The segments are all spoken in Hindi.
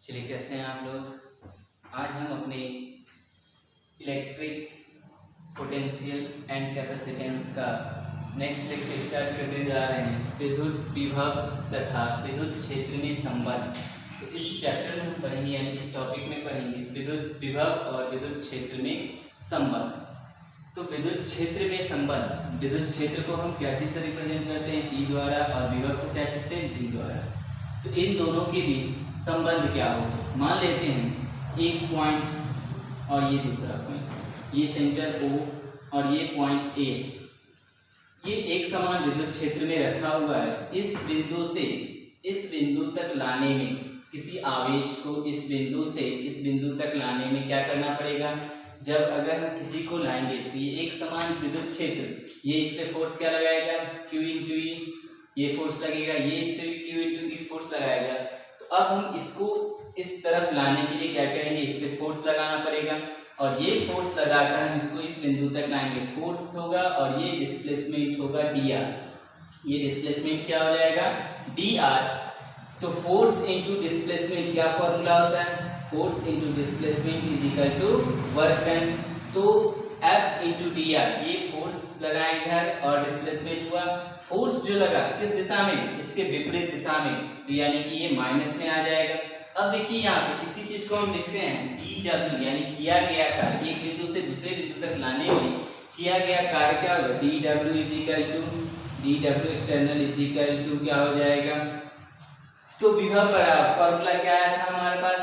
चलिए, कैसे हैं आप लोग। आज हम अपने इलेक्ट्रिक पोटेंशियल एंड कैपेसिटेंस का नेक्स्ट लेक्चर स्टार्ट करने जा रहे हैं। विद्युत विभव तथा विद्युत क्षेत्र में संबंध। तो इस चैप्टर में हम पढ़ेंगे, यानी इस टॉपिक में पढ़ेंगे विद्युत विभव और विद्युत क्षेत्र में संबंध। तो विद्युत क्षेत्र में संबंध, विद्युत क्षेत्र को हम क्या चीज़ से रिप्रेजेंट करते हैं, E द्वारा, और विभव को क्या चीज़ से, V द्वारा। तो इन दोनों के बीच संबंध क्या हो। मान लेते हैं एक पॉइंट और ये दूसरा पॉइंट, ये सेंटर O और ये पॉइंट A, ये एक समान विद्युत क्षेत्र में रखा हुआ है। इस बिंदु से इस बिंदु तक लाने में, किसी आवेश को इस बिंदु से इस बिंदु तक लाने में क्या करना पड़ेगा। जब अगर हम किसी को लाएंगे तो ये एक समान विद्युत क्षेत्र, ये इस पे फोर्स क्या लगाएगा, Q इंटू E, ये फोर्स लगेगा, ये इस पे भी Q इंटू E फोर्स लगाएगा। तो अब हम इसको इस तरफ लाने के लिए क्या करेंगे, इस पे फोर्स लगाना पड़ेगा, और ये फोर्स लगाकर हम इसको इस बिंदु तक लाएंगे। फोर्स होगा और ये डिस्प्लेसमेंट होगा dr। ये डिस्प्लेसमेंट क्या हो जाएगा, dr। तो फोर्स इंटू डिस्प्लेसमेंट क्या फॉर्मूला होता है, force into displacement is equal to work done. तो F इंटू डी आर, ये फोर्स लगा इधर और डिस्प्लेसमेंट हुआ। फोर्स जो लगा किस दिशा में, इसके विपरीत दिशा में, तो यानी कि ये माइनस में आ जाएगा। अब देखिए यहाँ पे इसी चीज को हम लिखते हैं dw, यानी किया गया कार्य, एक बिंदु से दूसरे बिंदु तक लाने में किया गया कार्य क्या होगा, dw is equal to dw external is equal to क्या हो जाएगा। तो विभव बराबर फॉर्मूला क्या आया था हमारे पास,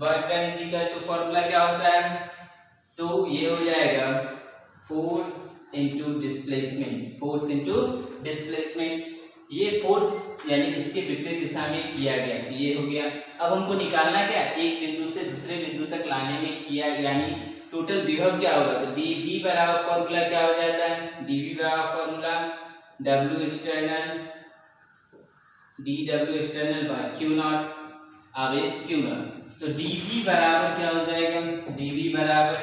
work done is equal to formula क्या होता है, तो ये हो जाएगा force into displacement, force into displacement. ये फोर्स यानी इसके विपरीत दिशा में किया गया, तो ये हो गया। अब हमको निकालना क्या, एक बिंदु से दूसरे बिंदु तक लाने में किया, यानी टोटल विभव क्या होगा। तो dv बराबर फॉर्मूला क्या हो जाता है, dv बराबर formula w external dw external by q naught, आवेश q नॉट। तो dv बराबर क्या हो जाएगा, dv बराबर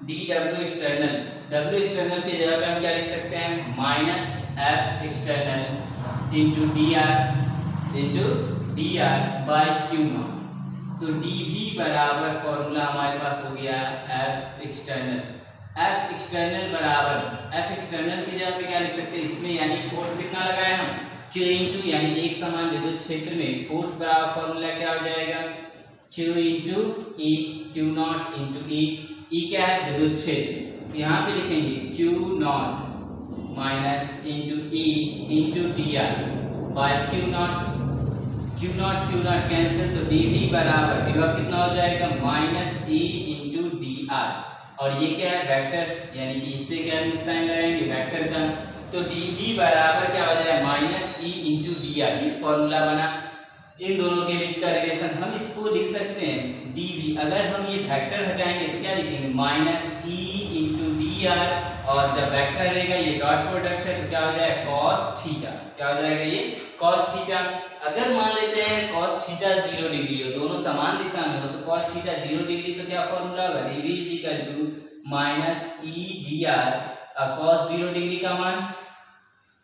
dw एक्सटर्नल, w एक्सटर्नल की जगह पे हम क्या लिख सकते हैं, minus f external into dr by q naught. तो dv बराबर फॉर्मूला हमारे पास हो गया f एक्सटर्नल, f एक्सटर्नल बराबर, f एक्सटर्नल की जगह पे क्या लिख सकते हैं इसमें, यानी फोर्स कितना लगाए हम, q इंटू, यानी एक समान विद्युत क्षेत्र में फोर्स बराबर फॉर्मूला क्या हो जाएगा, q into E, q not into E। E क्या है, विद्युत क्षेत्र, तो यहाँ पे लिखेंगे q naught minus into E into dr by q naught, q naught cancel, तो dv बराबर विभव कितना हो जाएगा, माइनस E इंटू dr, और ये क्या है वेक्टर, यानी कि इस पे क्या साइन लगाएंगे, वेक्टर का। तो dv बराबर क्या हो जाएगा, माइनस E इंटू dr, ये फॉर्मूला बना। इन दोनों के बीच का रिलेशन हम इसको लिख सकते हैं dv, अगर हम ये वेक्टर हटाएंगे तो क्या लिखेंगे, माइनस E इंटू dr, और जब वेक्टर रहेगा ये डॉट प्रोडक्ट है तो क्या हो जाएगा, cos थीटा, क्या हो जाएगा ये cos थीटा। अगर मान लेते हैं cos थीटा 0 डिग्री हो, दोनों समान दिशा में हो, तो cos थीटा 0 डिग्री तो क्या फॉर्मूला होगा, dv is equal to minus E dr, अब cos 0 डिग्री का मान,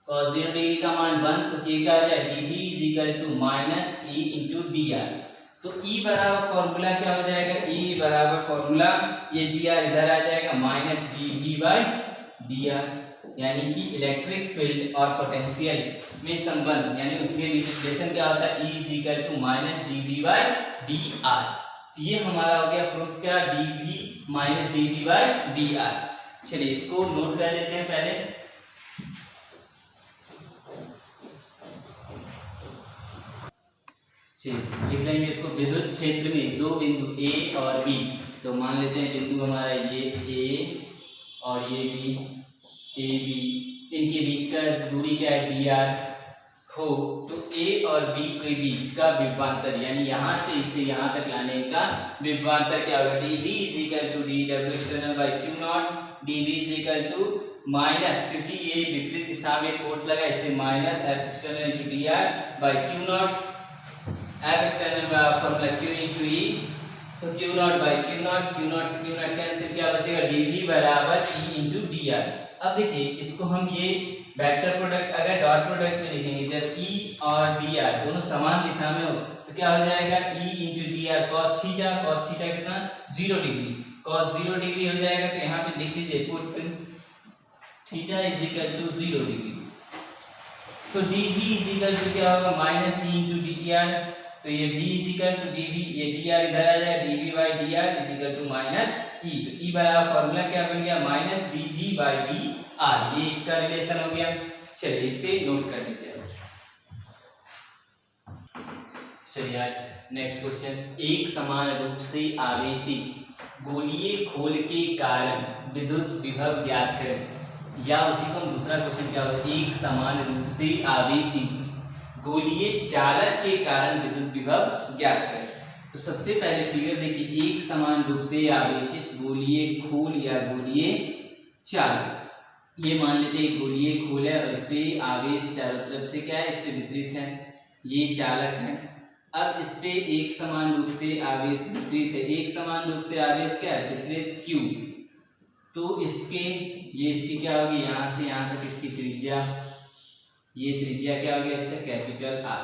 cos 0 डिग्री का मान 1, तो ये क्या हो जाएगा, dv is equal to minus E into dr। तो E बराबर फॉर्मूला क्या हो जाएगा, E बराबर फॉर्मूला, ये dr इधर आ जाएगा, माइनस dv बाय dr, यानी कि इलेक्ट्रिक फील्ड और पोटेंशियल में संबंध, यानी उसके बीच रिलेशन क्या होता है, E is equal to minus dv by dr। तो ये हमारा हो गया प्रूफ क्या, dv minus dv by dr। चलिए इसको नोट कर लेते हैं पहले। लिख लेंगे इसको, विद्युत क्षेत्र में दो बिंदु A और B, तो मान लेते हैं बिंदु हमारा ये A और ये B, AB, इनके बीच का दूरी क्या है, dr हो, तो A और B के बीच का विभवांतर, यानी यहाँ से इसे यहाँ तक लाने का विभवांतर क्या होगा, dv is equal to dw external by q naught, dv is equal to minus, क्योंकि ये विपरीत दिशा में फोर्स लगा इसलिए minus f external into dr by q naught, F external बराबर फॉर्मूला Q इंटू E, तो Q naught by Q naught, Q naught से Q नॉट कैंसिल, क्या बचेगा, dv बराबर E इंटू dr। अब देखिए इसको हम ये वेक्टर प्रोडक्ट अगर डॉट प्रोडक्ट में लिखेंगे, जब E और dr दोनों समान दिशा में हो तो क्या हो जाएगा E into D are cos theta कितना 0 डिग्री, कॉस 0 डिग्री हो जाएगा। तो यहाँ पे लिख लीजिए put theta is equal to 0 degree. तो D V is equal to क्या होगा minus E into D R. तो ये v is equal to D V, ये डी आर इधर आ जाएगा, D V by D R is equal to minus E. तो ई बराबर फॉर्मूला क्या बन गया minus D V by D R. ये इसका रिलेशन हो गया। चलिए इसे नोट कर लीजिए। चलिए आज नेक्स्ट क्वेश्चन, एक समान रूप से आवेशित गोलीय खोल के कारण विद्युत विभव ज्ञात करें। या उसी को हम दूसरा क्वेश्चन क्या होगा, एक समान रूप से आवेशित गोलीय चालक के कारण विद्युत विभव ज्ञात करें। तो सबसे पहले फिगर देखिए, एक समान रूप से आवेशित गोलीय खोल या गोलीय चालक। ये मान लेते हैं गोलीय खोल है और इस पे आवेश चारों तरफ से क्या है, इस पे वितरित है, ये चालक है। अब इस पे एक समान रूप से आवेश वितरित है, एक समान रूप से आवेश क्या है वितरित Q। तो इसके ये इसकी क्या होगी, यहाँ से यहाँ तक इसकी त्रिज्या, ये त्रिज्या क्या हो गया इसका कैपिटल R।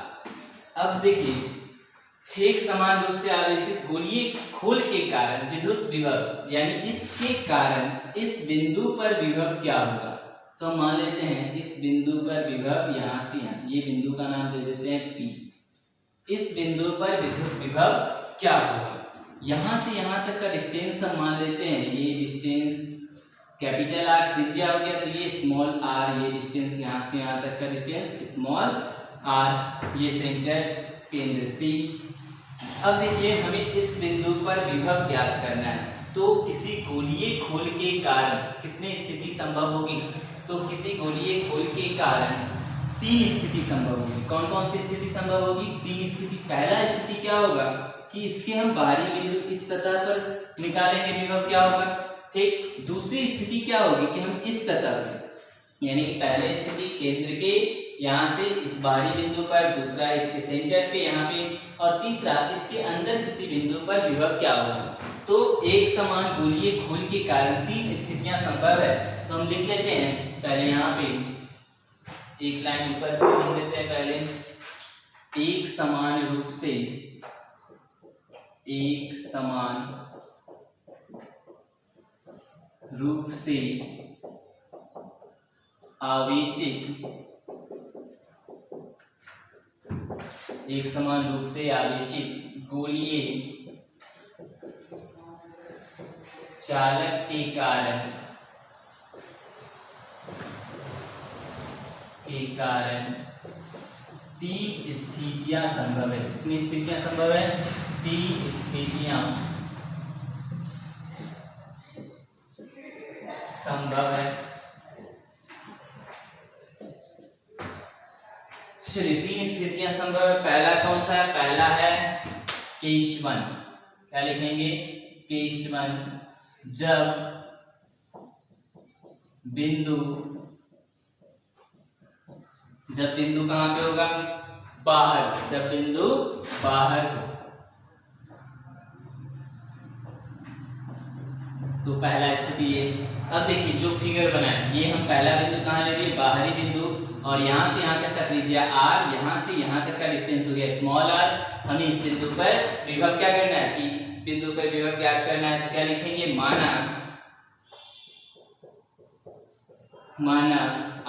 अब देखिए एक समान रूप से आवेशित गोलीय खोल के कारण विद्युत विभव, यानी इसके कारण इस बिंदु पर विभव क्या होगा। तो हम मान लेते हैं इस बिंदु पर विभव यहाँ से यहाँ, ये बिंदु का नाम दे देते हैं P। इस बिंदु पर विद्युत विभव क्या होगा, यहाँ से यहाँ तक का डिस्टेंस हम मान लेते हैं, ये डिस्टेंस कैपिटल R त्रिज्या हो गया। तो ये स्मॉल r, ये डिस्टेंस यहाँ से यहाँ तक का डिस्टेंस स्मॉल r, ये सेंटर केंद्र C। अब देखिए हमें इस बिंदु पर विभव ज्ञात करना है। तो किसी गोलीय खोल के कारण कितनी स्थिति संभव होगी, तो किसी गोलीय खोल के कारण तीन स्थिति संभव होगी। कौन कौन सी स्थिति संभव होगी, तीन स्थिति। पहला स्थिति क्या होगा कि इसके हम बाहरी बिंदु इस सतह पर निकालेंगे, विभव क्या होगा, ठीक। दूसरी स्थिति क्या होगी कि हम इस सतह पर, यानी कि पहले स्थिति केंद्र के यहाँ से इस बाहरी बिंदु पर, दूसरा इसके सेंटर पे यहाँ पे, और तीसरा इसके अंदर किसी बिंदु पर विभव क्या होगा। तो एक समान गोलीय खोल के कारण तीन स्थितियां संभव है। तो हम लिख लेते हैं पहले यहाँ पे एक लाइन ऊपर लिख लेते हैं पहले, एक समान रूप से, एक समान रूप से आवेशित, एक समान रूप से आवेशित गोलीय चालक के कारण तीन स्थितियां संभव है। कितनी स्थितियां संभव है, तीन स्थितियां संभव है। चलिए तीन स्थितियां संभव है। पहला कौन सा है, पहला है केस 1। क्या लिखेंगे, केस 1, जब बिंदु कहां पे होगा, बाहर, जब बिंदु बाहर हो। तो पहला स्थिति ये। अब देखिए जो फिगर बना है, ये हम पहला बिंदु कहाँ ले लिए, बाहरी बिंदु, और यहाँ से यहाँ तक का त्रिज्या r, यहाँ से यहाँ तक का डिस्टेंस हो गया स्मॉल r। हमें इस बिंदु पर विभव क्या करना है, कि बिंदु पर विभव ज्ञात करना है। तो क्या लिखेंगे, माना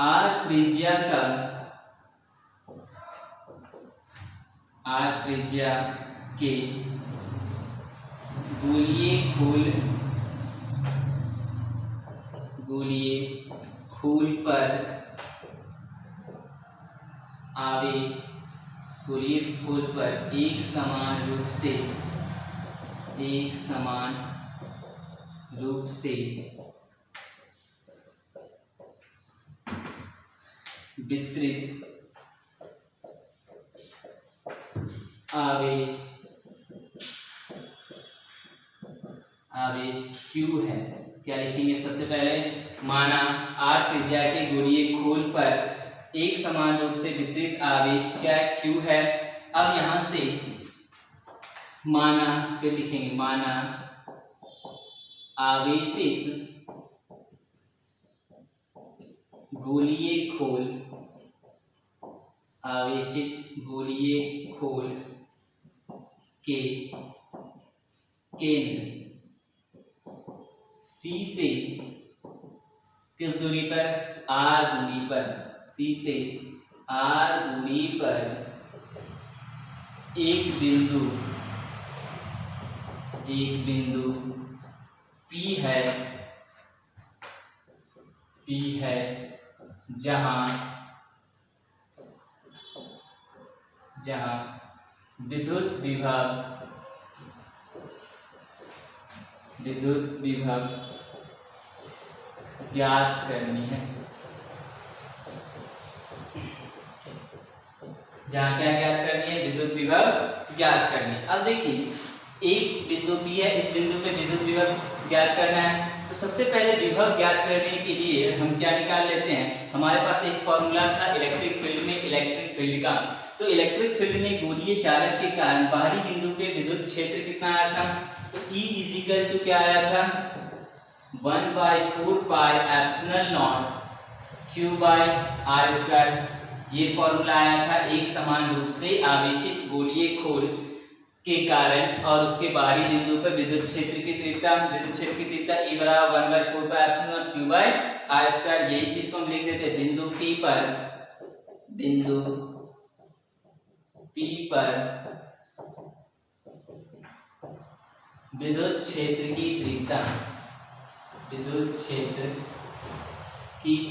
r त्रिज्या के गोलीय खोल पर आवेश, गोलीय खोल पर एक समान रूप से वितरित आवेश Q है। क्या लिखेंगे, सबसे पहले माना r त्रिज्या के गोलीय खोल पर एक समान रूप से वितरित आवेश क्या है, Q है। अब यहां से माना, फिर लिखेंगे माना आवेशित गोलीय खोल के केंद्र C से किस दूरी पर, R दूरी पर, C से R दूरी पर एक बिंदु P है जहां विद्युत विभव ज्ञात करनी है। जहां क्या ज्ञात करनी है, विद्युत विभव ज्ञात करनी है। अब देखिए एक बिंदु P है, इस बिंदु पे विद्युत विभव ज्ञात करना है। तो सबसे पहले विभव ज्ञात करने के लिए हम क्या निकाल लेते हैं, हमारे पास एक फॉर्मूला था इलेक्ट्रिक फील्ड में, इलेक्ट्रिक फील्ड का। तो इलेक्ट्रिक फील्ड में गोलीय चालक के कारण बाहरी बिंदु पे विद्युत क्षेत्र कितना आया था, तो E इजिकल टू क्या आया था, 1/4 pi epsilon naught Q by R square. ये फॉर्मूला आया था एक समान रूप से आवेशित गोलीय खोल के कारण और उसके बाहरी बिंदु पर विद्युत क्षेत्र की तीव्रता E बराबर 1/4 pi epsilon naught Q by R square. यही चीज को हम लिख देते हैं बिंदु P पर विद्युत क्षेत्र की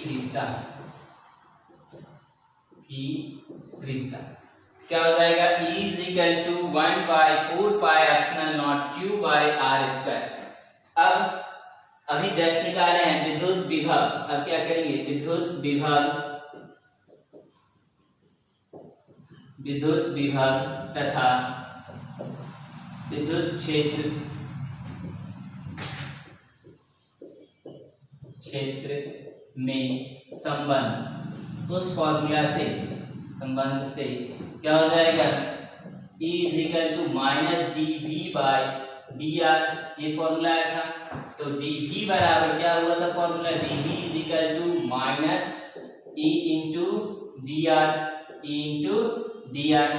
तीव्रता क्या हो जाएगा, E is equal to 1/4 pi epsilon naught Q by R square. अब अभी जस्ट निकाले हैं विद्युत विभव, अब क्या करेंगे, विद्युत विभव तथा विद्युत क्षेत्र में संबंध, उस फॉर्मूला से क्या हो जाएगा, E is equal to minus dV by dr। ये फॉर्मूला आया था। तो dV बराबर क्या हुआ था formula, dV is equal to minus E into dr।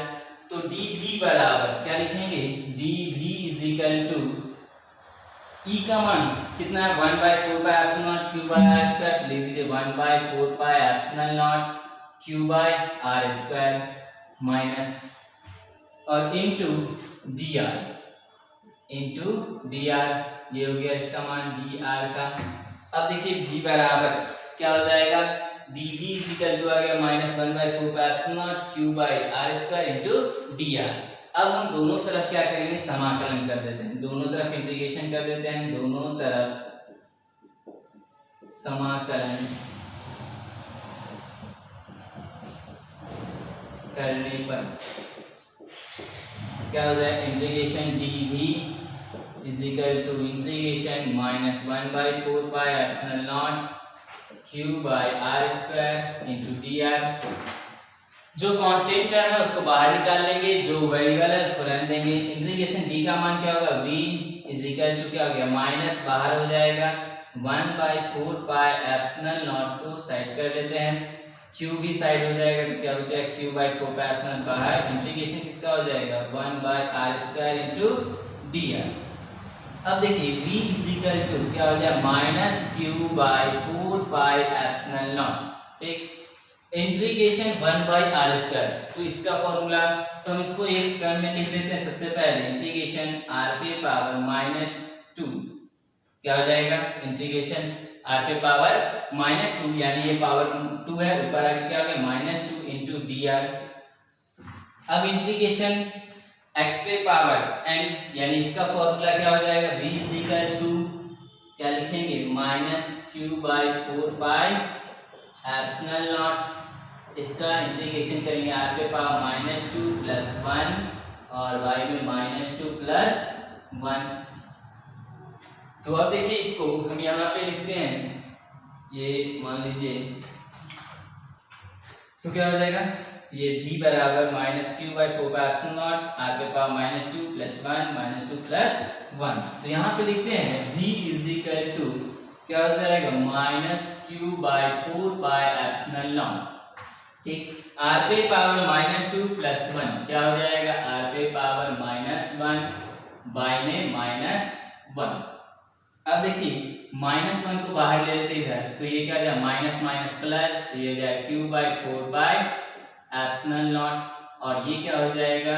तो dV बराबर क्या लिखेंगे, dV इजिकल टू E का मान कितना है, 1/4 pi epsilon naught Q by R square. लिख दीजिए 1/4 pi epsilon naught Q by R square minus और इंटू dr, ये हो गया इसका मान dr का। अब देखिए V बराबर क्या हो जाएगा, dV इक्वल टू आ गया minus 1/4 pi epsilon naught Q by R square into dr। अब हम दोनों तरफ क्या करेंगे, समाकलन कर देते हैं, दोनों तरफ इंटीग्रेशन कर देते हैं। दोनों तरफ समाकलन करने पर क्या हो जाए, integration dV is equal to integration minus 1/4 pi epsilon naught Q by R square into dr। जो कांस्टेंट टर्म है उसको बाहर निकाल लेंगे, जो वेरिएबल है उसको रहने देंगे। इंटीग्रेशन d का मान क्या होगा, v इजिकल टू क्या हो गया, माइनस बाहर हो जाएगा 1/4 पाई एप्सिलॉन नॉट को साइड कर लेते हैं, q भी साइड हो जाएगा तो क्या बचेगा q/4 पाई एप्सिलॉन बाहर। इंटीग्रेशन किसका हो जाएगा 1/r स्क्वायर इंटू dr। अब देखिए v इजिकल टू क्या हो जाएगा minus q/4 pi epsilon not, ठीक, इंटीग्रेशन 1/r स्क्वायर। तो इसका फॉर्मूला तो हम इसको एक टर्म में लिख लेते हैं। सबसे पहले इंटीग्रेशन r पे पावर -2 क्या हो जाएगा, इंटीग्रेशन r पे पावर -2 यानी ये पावर 2 है, ऊपर आके क्या हो गया -2 इंटू dr। अब इंटीग्रेशन x पे पावर n यानी इसका फॉर्मूला क्या हो जाएगा, v इक्वल टू क्या लिखेंगे -q/4 पाई एप्सिलॉन नॉट। इसका इंटीग्रेशन करेंगे r पे पावर -2 प्लस 1 और y में -2 प्लस 1। तो अब देखिए इसको हम यहाँ पे लिखते हैं, ये मान लीजिए तो क्या हो जाएगा, ये v बराबर -q/4 pi epsilon not r पे पावर -2 प्लस 1 -2 प्लस 1। तो यहाँ पे लिखते हैं v इजिकल टू क्या हो जाएगा -q/4 पाई एप्सिलॉन नॉट। ठीक। आर पे पावर -2 + 1 क्या हो जाएगा, आर पे पावर -1 बाई में -1। अब देखिए -1 को बाहर ले लेते इधर, तो ये क्या हो जाएगा माइनस माइनस प्लस, तो ये हो जाएगा q/4 और ये क्या हो जाएगा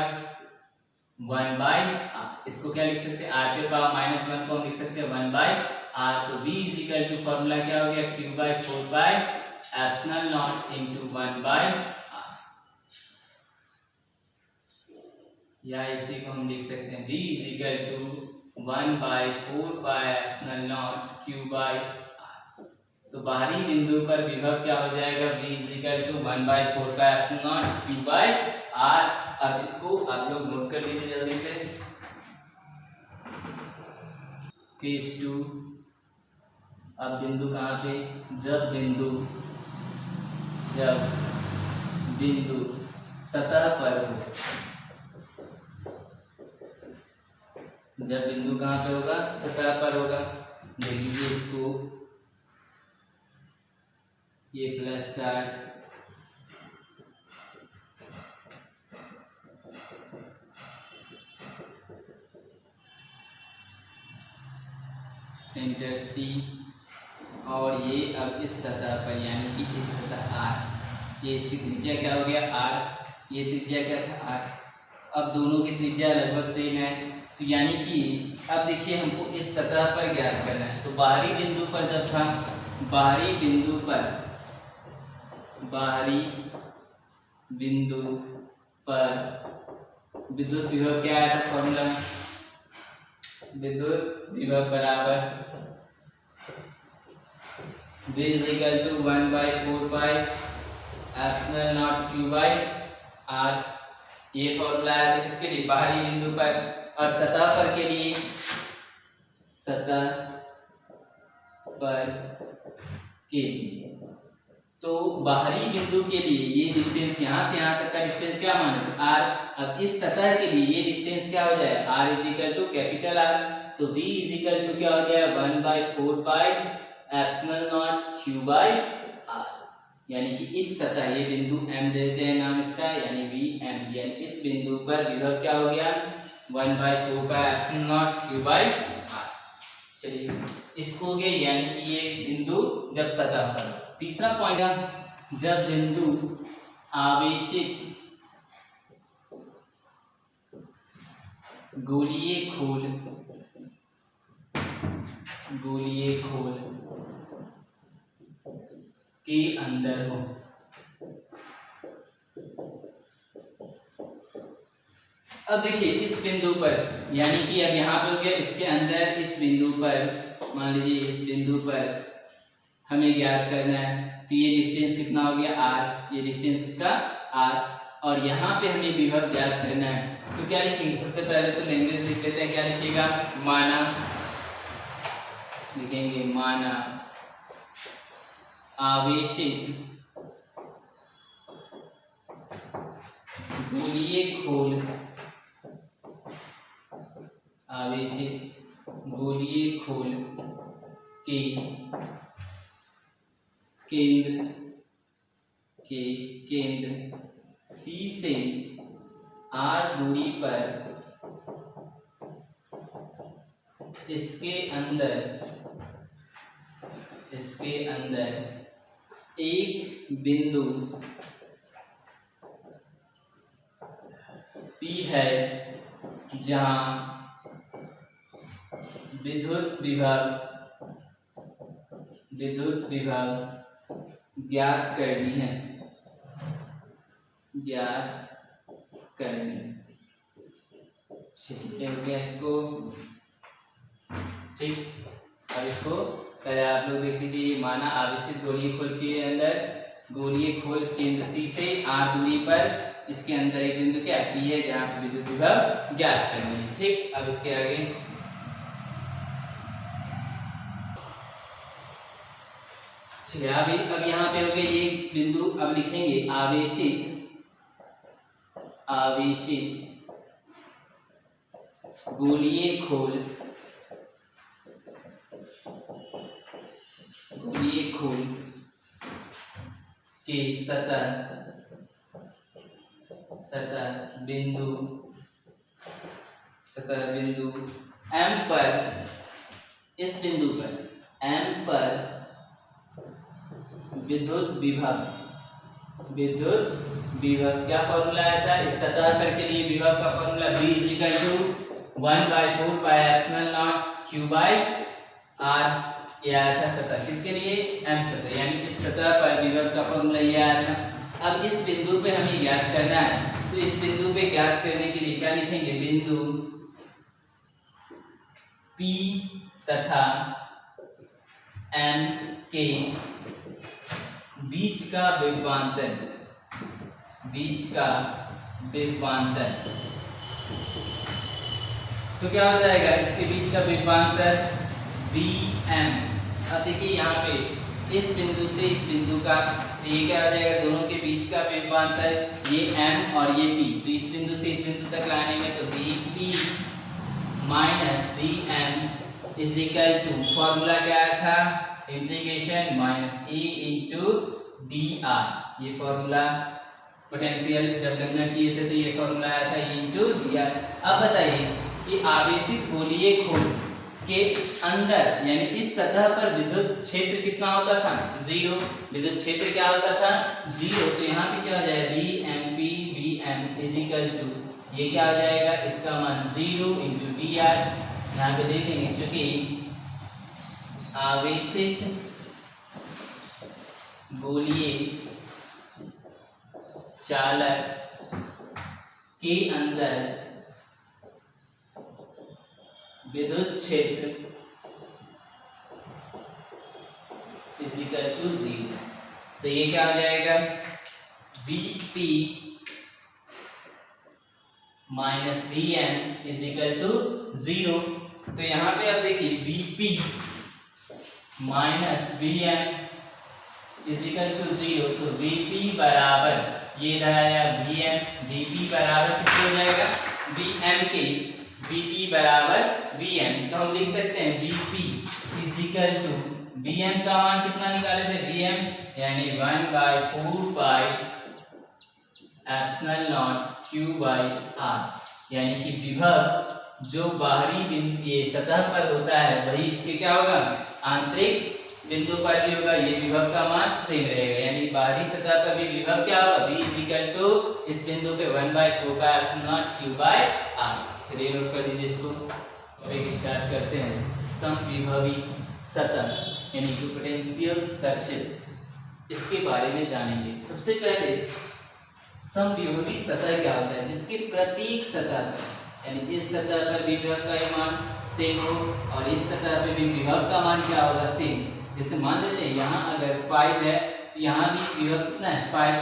1/r। इसको क्या लिख सकते हैं, आर पे पावर -1 को हम लिख सकते हैं 1/r। तो v = फॉर्मूला क्या हो गया q/4 × 1/r, या इसी को हम लिख सकते हैं v = 1/4 q/r। तो बाहरी बिंदु पर विभव क्या हो जाएगा v = 1/4 q/r। अब इसको आप लोग नोट कर लीजिए जल्दी से। केस 2। अब बिंदु कहाँ पे, जब बिंदु सतह पर हो, जब बिंदु कहाँ पे होगा, सतह पर होगा। देख लीजिए इसको, ये प्लस चार्ज, सेंटर C, और ये अब इस सतह पर यानी कि इस सतह R, ये इसकी त्रिज्या क्या हो गया R, ये त्रिज्या क्या था R। अब दोनों की त्रिज्या लगभग सेम है, तो यानी कि अब देखिए हमको इस सतह पर ज्ञात करना है। तो बाहरी बिंदु पर जब था, बाहरी बिंदु पर विद्युत विभव क्या आया था फॉर्मूला, विद्युत विभव बराबर v = 1/4 q/r। ये फॉर्मूला है किसके लिए, बाहरी बिंदु पर, और सतह पर के लिए, सतह पर के लिए। तो बाहरी बिंदु के लिए ये डिस्टेंस यहाँ से यहाँ तक का डिस्टेंस क्या माने r। अब इस सतह के लिए ये डिस्टेंस क्या हो जाएगा r = R। तो v = क्या हो जाएगा 1/4 q/r, यानी कि इस सतह, ये बिंदु m देते हैं नाम इसका, यानी Vm, यानी इस बिंदु पर विभव क्या हो गया 1/4 q/r। चलिए इसको हो गया, यानी कि ये बिंदु जब सतह पर। तीसरा पॉइंट है, जब बिंदु आवेशित गोलीय खोल के अंदर हो। अब देखिए इस बिंदु पर, यानी कि अब यहाँ पे हो गया इसके अंदर, इस बिंदु पर मान लीजिए, इस बिंदु पर हमें ज्ञात करना है। तो ये डिस्टेंस कितना हो गया r, ये डिस्टेंस इसका r, और यहाँ पे हमें विभव ज्ञात करना है। तो क्या लिखेंगे, सबसे पहले तो लैंग्वेज लिख लेते हैं, क्या लिखिएगा माना, लिखेंगे माना आवेशित गोलीय खोल, आवेशित गोलीय खोल के केंद्र C से R दूरी पर इसके अंदर एक बिंदु P है, जहां विद्युत विभव ज्ञात करनी। चलिए हो गया इसको, ठीक। अब इसको पहले आप लोग देख लीजिए, माना आवेशित गोलीय खोल के अंदर, गोलीय खोल केंद्र C से R दूरी पर इसके अंदर एक बिंदु क्या P है, जहां पर विद्युत विभव ज्ञात करनी है, ठीक। अब इसके आगे चलिए, अब यहाँ पे हो गया ये बिंदु। अब लिखेंगे आवेशित गोलीय खोल के सतह बिंदु M पर, इस बिंदु पर M पर विद्युत विभव क्या फॉर्मूला आया था इस सतह पर के लिए? विभव का फॉर्मूला V = 1/4πε0 Q/r। ये आया था सतह, किसके लिए? M सतह, यानी इस सतह पर विभव का फॉर्मूला ये आया था। अब इस बिंदु पे हमें ज्ञात करना है, तो इस बिंदु पे ज्ञात करने के लिए क्या लिखेंगे? बिंदु P तथा M के बीच का विभवांतर तो क्या हो जाएगा? इसके बीच का विभवांतर Vm। अब देखिए यहाँ पे इस बिंदु से इस बिंदु का, तो ये क्या हो जाएगा? दोनों के बीच का विभवांतर, ये M और ये P, तो इस बिंदु से इस बिंदु तक लाने में तो Vp minus Vm is equal to, formula क्या आया था? Integration minus A into dr। ये फॉर्मूला पोटेंशियल जब गणना किए थे तो ये फॉर्मूला आया था E इंटू dr। अब बताइए कि आवेशित गोलीय खोल के अंदर यानी इस सतह पर विद्युत क्षेत्र कितना होता था? 0। विद्युत क्षेत्र क्या होता था? 0। तो यहाँ पे क्या हो जाएगा? Vm इज इक्वल टू, ये क्या हो जाएगा? इसका मान 0 इंटू dr। यहाँ पे देखेंगे चूंकि आवेशित गोलीय चालक के अंदर विद्युत क्षेत्र इज इक्वल टू 0। तो ये क्या हो जाएगा? Vp minus Vm is equal to 0। तो यहाँ पे आप देखिए Vp minus Vm is equal to 0। तो Vp बराबर ये रहा Vm, Vp बराबर किसके हो जाएगा? Vm के। Vp बराबर Vm, तो हम लिख सकते हैं Vp is equal to, Vm का मान कितना निकाले थे? Vm यानी 1/4πε0 Q/r, यानी कि विभव जो बाहरी बिंदु ये सतह पर होता है वही इसके क्या होगा? आंतरिक बिंदु पर भी होगा। ये विभव का मान सेम रहेगा, यानी बाहरी सतह पर भी विभव क्या होगा? V इक्वल टू इस बिंदु पे 1/4πε0 Q/r। चलिए नोट कर लीजिए इसको। अब एक स्टार्ट करते हैं। समविभवी सतह यानी कि पोटेंशियल सरफेस, इसके बारे में जानेंगे। सबसे पहले समविभवी सतह क्या होता है? जिसके प्रत्येक सतह पर यानी इस सतह पर भी विभव का मान सेम हो और इस सतह पर भी विभव का मान क्या होगा? सेम। जैसे मान लेते हैं यहाँ अगर 5 है तो यहाँ भी विभव कितना है? 5,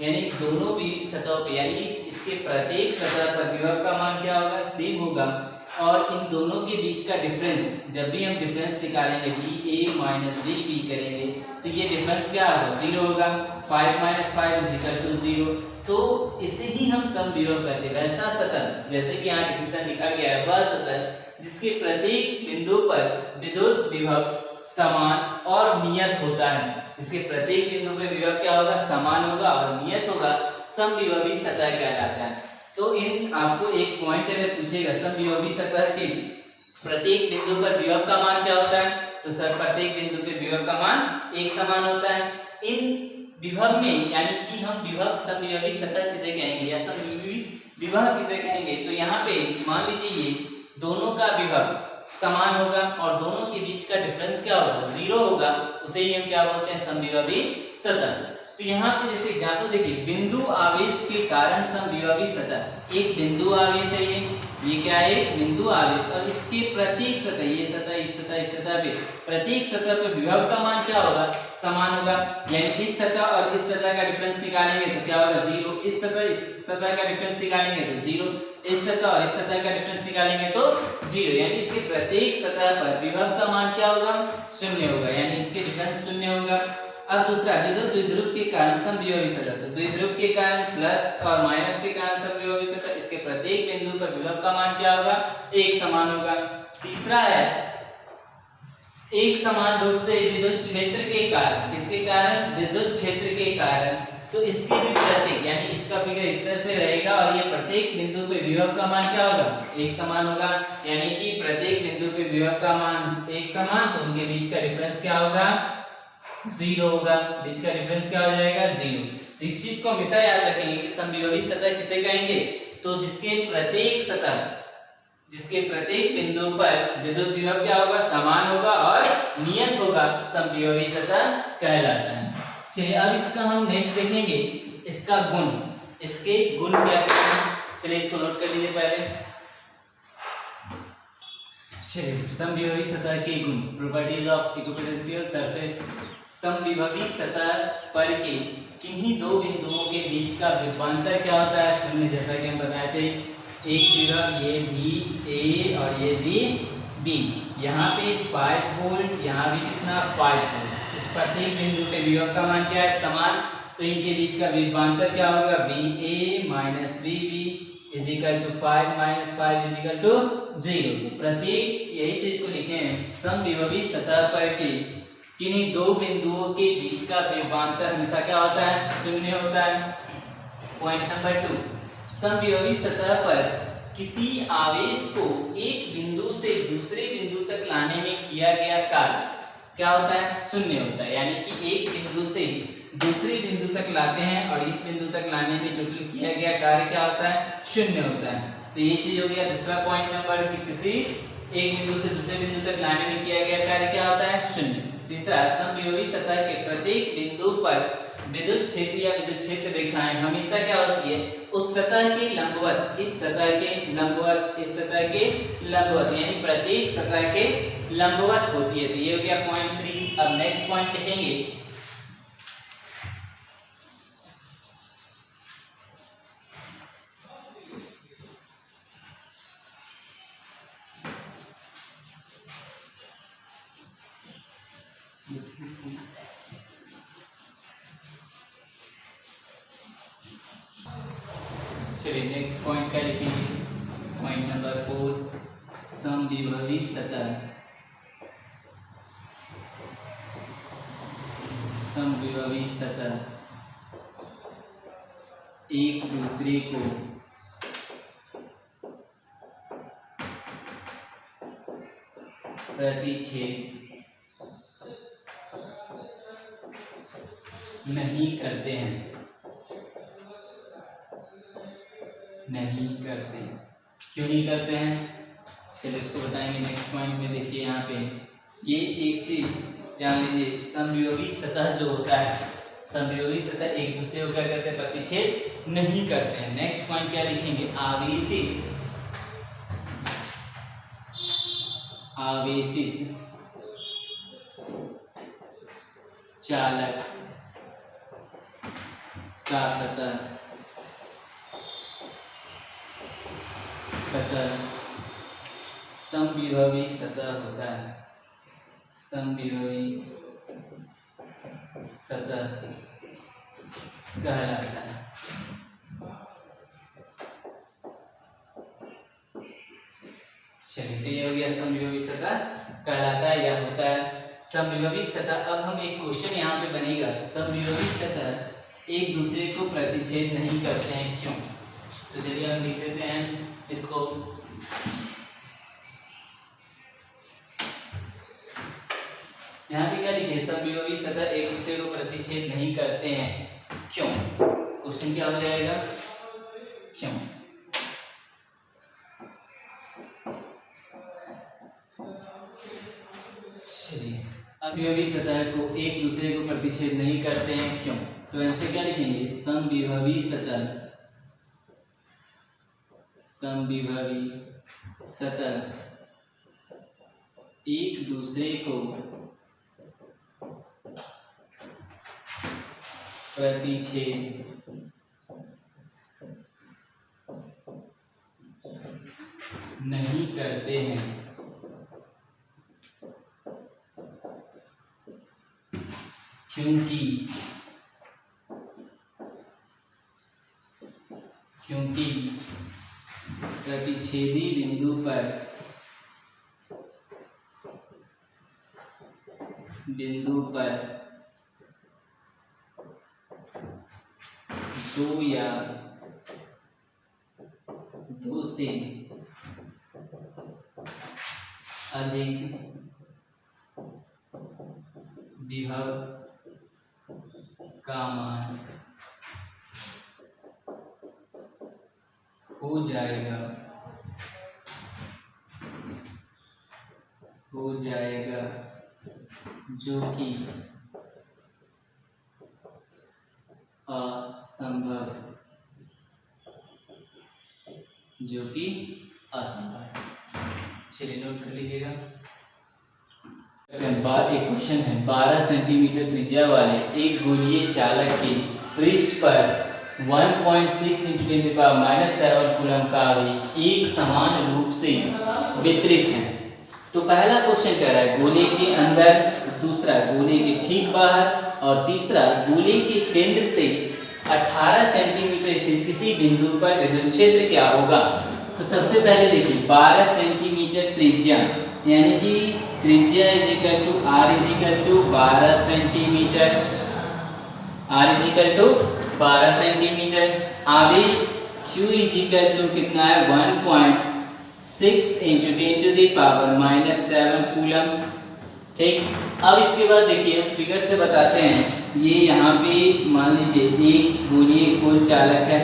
यानी दोनों भी सतहों पे यानी इसके प्रत्येक सतह पर विभव का मान क्या होगा? सेम होगा। और इन दोनों के बीच का डिफरेंस, जब भी हम डिफरेंस निकालेंगे VA माइनस VB करेंगे तो ये डिफरेंस क्या होगा? 0 होगा। 5 माइनस 5 इज इक्वल टू 0। तो इसे ही हम समविभव कहते हैं। वैसा सतह जैसे कि यहाँ डिफिनेशन लिखा गया है, वह सतह जिसके प्रत्येक बिंदु पर विद्युत विभव समान और नियत होता है। इसके प्रत्येक बिंदु पे विभव क्या होगा? समान होगा और नियत होगा, समविभवी सतह कहलाता है। तो इन आपको एक पॉइंट अगर पूछेगा समविभवी सतह के प्रत्येक बिंदु पर विभव का मान क्या होता है, तो सर प्रत्येक बिंदु पे विभव का मान एक समान होता है। इन विभव में यानी कि हम विभव समविभवी सतह किसे कहेंगे या समविभवी विभव किसे कहेंगे? तो यहाँ पे मान लीजिए ये दोनों का विभव समान होगा और दोनों के बीच का डिफरेंस क्या होगा? 0 होगा। उसे ही हम क्या बोलते हैं? समविभवी सतह। तो यहाँ पे जैसे एग्जाम्पल देखिए, बिंदु आवेश के कारण समविभवी सतह। एक बिंदु आवेश है, ये क्या है? बिंदु आवेश। और इसके प्रत्येक सतह, ये सतह इस सतह इस सतह पे, प्रत्येक सतह पे विभव का मान क्या होगा? समान होगा। यानी इस सतह और इस सतह का डिफरेंस निकालेंगे तो क्या होगा? 0। इस सतह का डिफरेंस निकालेंगे तो 0। इस सतह और इस सतह का डिफरेंस निकालेंगे तो 0। यानी इसके प्रत्येक सतह पर विभव का मान क्या होगा? 0 होगा, यानी इसके डिफरेंस 0 होगा। अब दूसरा, विद्युत द्विध्रुव के कारण समविभवी सतह। तो द्विध्रुव के कारण प्लस और माइनस के कारण समविभवी सतह, इसके प्रत्येक बिंदु पर विभव का मान क्या होगा? एक समान होगा। तीसरा है एक समान रूप से विद्युत क्षेत्र के कारण, किसके कारण? विद्युत क्षेत्र के कारण, तो इसके भी प्रत्येक, यानी इसका फिगर इस तरह से रहेगा और ये प्रत्येक बिंदु पे विभव का मान क्या होगा? एक समान होगा, यानी कि प्रत्येक बिंदु पे विभव का मान एक समान, तो उनके बीच का डिफरेंस क्या होगा? 0 होगा। बीच का डिफरेंस क्या हो जाएगा? 0। तो इस चीज को हमेशा याद रखेंगे कि समविभवी सतह किसे कहेंगे? तो जिसके प्रत्येक सतह, जिसके प्रत्येक बिंदु पर विद्युत विभव क्या होगा? समान होगा और नियत होगा, समविभवी सतह कहलाता है। चलिए अब इसका हम नेक्स्ट देखेंगे, इसका गुण, इसके गुण क्या हैं? चलिए इसको नोट कर लीजिए पहले। चलिए समविभवी सतह के गुण, प्रॉपर्टीज ऑफ इक्विपोटेंशियल सरफेस। समविभवी सतह पर के किन्हीं दो बिंदुओं के बीच का विभवांतर क्या होता है? शून्य, जैसा कि हम बताए थे। एक विभव ये भी ए और ये भी बी, यहाँ पे 5 वोल्ट, यहाँ भी कितना? 5 वोल्ट। इस प्रत्येक बिंदु पे विभव का मान क्या है? समान, तो इनके बीच का विभवांतर क्या होगा? VA minus VB is equal to 5 minus 5 is equal to 0। प्रत्येक, यही चीज को लिखे हैं, समविभवी सतह पर के किन्हीं दो बिंदुओं के बीच का विभवांतर हमेशा क्या होता है? शून्य होता है। पॉइंट नंबर 2, समविभवी सतह पर किसी आवेश को एक बिंदु से दूसरे बिंदु तक लाने में किया गया कार्य क्या होता है? शून्य होता है। यानी कि एक बिंदु से दूसरे बिंदु तक लाते हैं और इस बिंदु तक लाने में टोटल किया गया कार्य क्या होता है? शून्य होता है। तो ये चीज हो गया दूसरा पॉइंट नंबर, कि किसी एक बिंदु से दूसरे बिंदु तक लाने में किया गया कार्य क्या होता है? शून्य। तीसरा, समविभवी सतह के प्रत्येक बिंदु पर विद्युत क्षेत्र या विद्युत क्षेत्र रेखाएं हमेशा क्या होती है? उस सतह के लंबवत, इस सतह के लंबवत, इस सतह के लंबवत, यानी प्रत्येक सतह के लंबवत होती है। तो ये हो गया पॉइंट 3। अब नेक्स्ट पॉइंट लिखेंगे, चलिए नेक्स्ट पॉइंट क्या लिखेंगे? पॉइंट नंबर 4, समविभवी सतह, समविभवी सतह एक दूसरे को प्रतिच्छेद नहीं करते हैं, नहीं करते। क्यों नहीं करते हैं? चलिए इसको बताएंगे नेक्स्ट पॉइंट में। देखिए यहाँ पे ये एक चीज जान लीजिए, समविभवी सतह जो होता है, समविभवी सतह एक दूसरे को क्या करते हैं? प्रतिच्छेद नहीं करते हैं। नेक्स्ट पॉइंट क्या लिखेंगे? आवेशित, आवेशित चालक का सतह, सतह समविभवी सतह होता है, समविभवी सतह कहलाता है। चलिए ये हो गया समविभवी सतह कहलाता है या होता है समविभवी सतह। अब हम एक क्वेश्चन यहाँ पे बनेगा, समविभवी सतह एक दूसरे को प्रतिच्छेद नहीं करते हैं, क्यों? तो चलिए हम लिख देते हैं इसको। यहाँ पे क्या लिखे? समविभवी सतह एक दूसरे को प्रतिच्छेद नहीं करते हैं, क्यों? क्वेश्चन क्या हो जाएगा? क्यों? चलिए, समविभवी सतह को एक दूसरे को प्रतिच्छेद नहीं करते हैं, क्यों? तो आंसर क्या लिखेंगे? समविभवी सतह, समविभवी सतह एक दूसरे को प्रतिच्छेद नहीं करते हैं, क्योंकि प्रतिच्छेदी बिंदु पर बिंदु पर 2 या 2 से अधिक विभव का मान हो जाएगा जो कि असंभव है। चलिए नोट कर लीजिएगा। एक क्वेश्चन है, 12 सेंटीमीटर त्रिज्या वाले एक गोलीय चालक के पृष्ठ पर 1.6 × 10⁻⁷ कूलम का आवेश एक समान रूप से वितरित है। तो पहला क्वेश्चन कह रहा है गोले के अंदर, दूसरा गोले के ठीक बाहर और तीसरा गोले के केंद्र से 18 सेंटीमीटर स्थित किसी बिंदु पर विद्युत क्षेत्र क्या होगा। तो सबसे पहले देखिए 12 सेंटीमीटर त्रिज्या, यानी कि त्रिज्या R 12 सेंटीमीटर, R 12 सेंटीमीटर। आवेश Q कितना है 1.6 × 10⁻⁷ कूलम। ठीक, अब इसके बाद देखिए हम फिगर से बताते हैं। ये यहाँ पे मान लीजिए एक गोलीय खोल चालक है,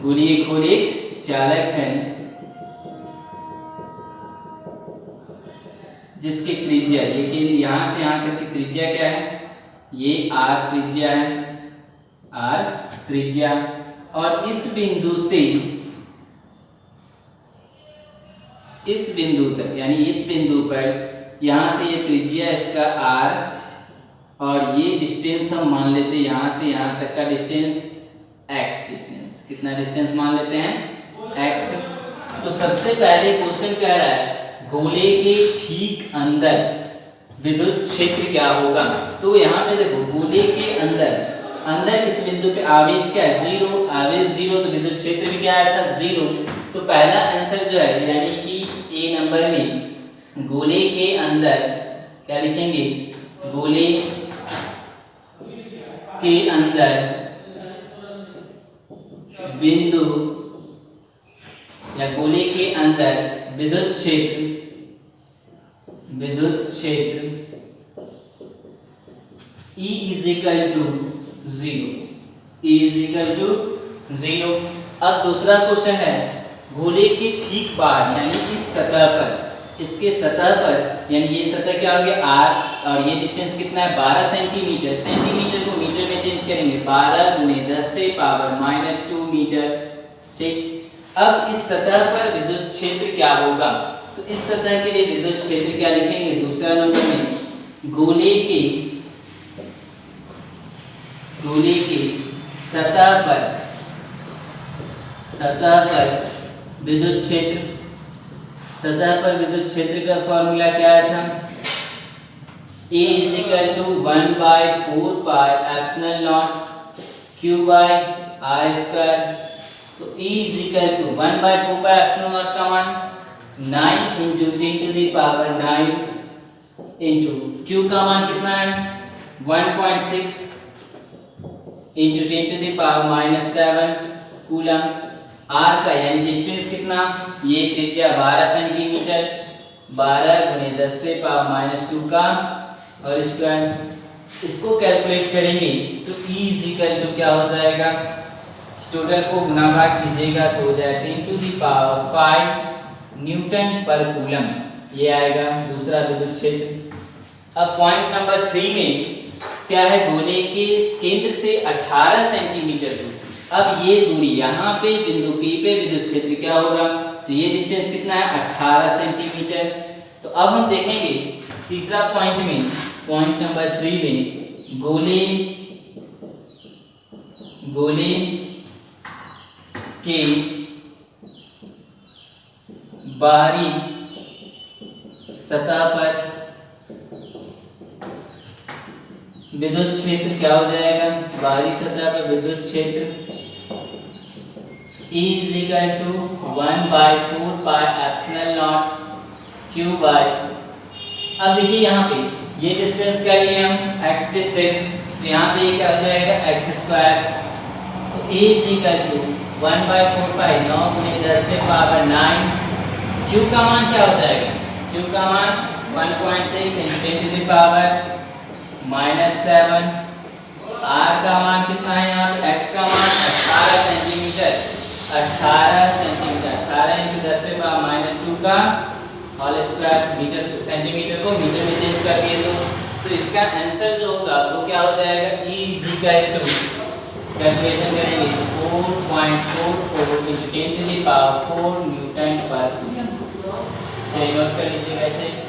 गोलीय खोल एक चालक है जिसकी त्रिज्या, लेकिन यहाँ से यहाँ तक की त्रिज्या क्या है, ये R त्रिज्या है, R त्रिज्या। और इस बिंदु से इस बिंदु तक, यानी इस बिंदु पर यहाँ से ये त्रिज्या इसका R और ये डिस्टेंस हम मान लेते हैं यहाँ से यहाँ तक का डिस्टेंस x डिस्टेंस। कितना डिस्टेंस मान लेते हैं x। तो सबसे पहले क्वेश्चन कह रहा है गोले के ठीक अंदर विद्युत क्षेत्र क्या होगा। तो यहाँ पे देखो गोले के अंदर इस बिंदु पे आवेश क्या है 0, आवेश 0 तो विद्युत क्षेत्र भी क्या आया था 0। तो पहला आंसर जो है यानी कि ए नंबर में गोले के अंदर क्या लिखेंगे, गोले के अंदर बिंदु या गोले के अंदर विद्युत क्षेत्र E = 0। अब दूसरा क्वेश्चन है गोले के ठीक बाहर, यानी इस सतह पर, इसके सतह पर, यानी ये सतह क्या हो गया R और ये डिस्टेंस कितना है 12 सेंटीमीटर। सेंटीमीटर को मीटर में चेंज करेंगे, 12 × 10⁻⁻² मीटर। ठीक, अब इस सतह पर विद्युत क्षेत्र क्या होगा। तो इस सतह के लिए विद्युत क्षेत्र क्या लिखेंगे, दूसरा नंबर में गोले के सतह पर विद्युत क्षेत्र का फॉर्मूला क्या था, A = 1/4πε0 Q/r²। तो E = 1/4πε0 का मान 9 × 10⁹ इंटू Q का मान कितना है 1.6 × 10⁻⁷ कूलम। R का यानी डिस्टेंस कितना, ये त्रिज्या 12 सेंटीमीटर, 12 × 10⁻² का और स्क्वायर। इसको कैलकुलेट करेंगे तो E = क्या हो जाएगा, टोटल को गुना भाग कीजिएगा तो हो जाएगा 10⁵ न्यूटन पर कूलम। ये आएगा दूसरा विद्युत क्षेत्र। अब पॉइंट नंबर 3 में क्या है, गोले के केंद्र से 18 सेंटीमीटर दूर। अब ये दूरी यहाँ पे बिंदु P पे विद्युत क्षेत्र क्या होगा, तो ये डिस्टेंस कितना है 18 सेंटीमीटर। तो अब हम देखेंगे तीसरा पॉइंट में, पॉइंट नंबर 3 में गोले के बाहरी सतह पर विद्युत क्षेत्र क्या हो जाएगा, बाहरी सतह पर विद्युत क्षेत्र E = 1/4πε0 Q/। अब देखिए यहाँ पे ये डिस्टेंस का लिए हम x डिस्टेंस, तो यहाँ पे ये क्या हो जाएगा x स्क्वायर, तो a इज इक्वल टू 1/4 पाई 9 गुणे 10 के पावर 9। q का मान क्या हो जाएगा, q का मान 1.6 into 10 to the power -7। r का मान कितना है यहाँ पे, x का मान 18 सेंटीमीटर, 18 सेंटीमीटर, 18 into 10 के पावर -2 का होल स्क्वायर, मीटर सेंटीमीटर को मीटर में चेंज कर दिए तो इसका आंसर जो होगा वो क्या हो जाएगा, E is equal to calculation करेंगे 4.44 into 10 to the power 4 newton पर कूलम। चलिए नोट कर लीजिएगा ऐसे।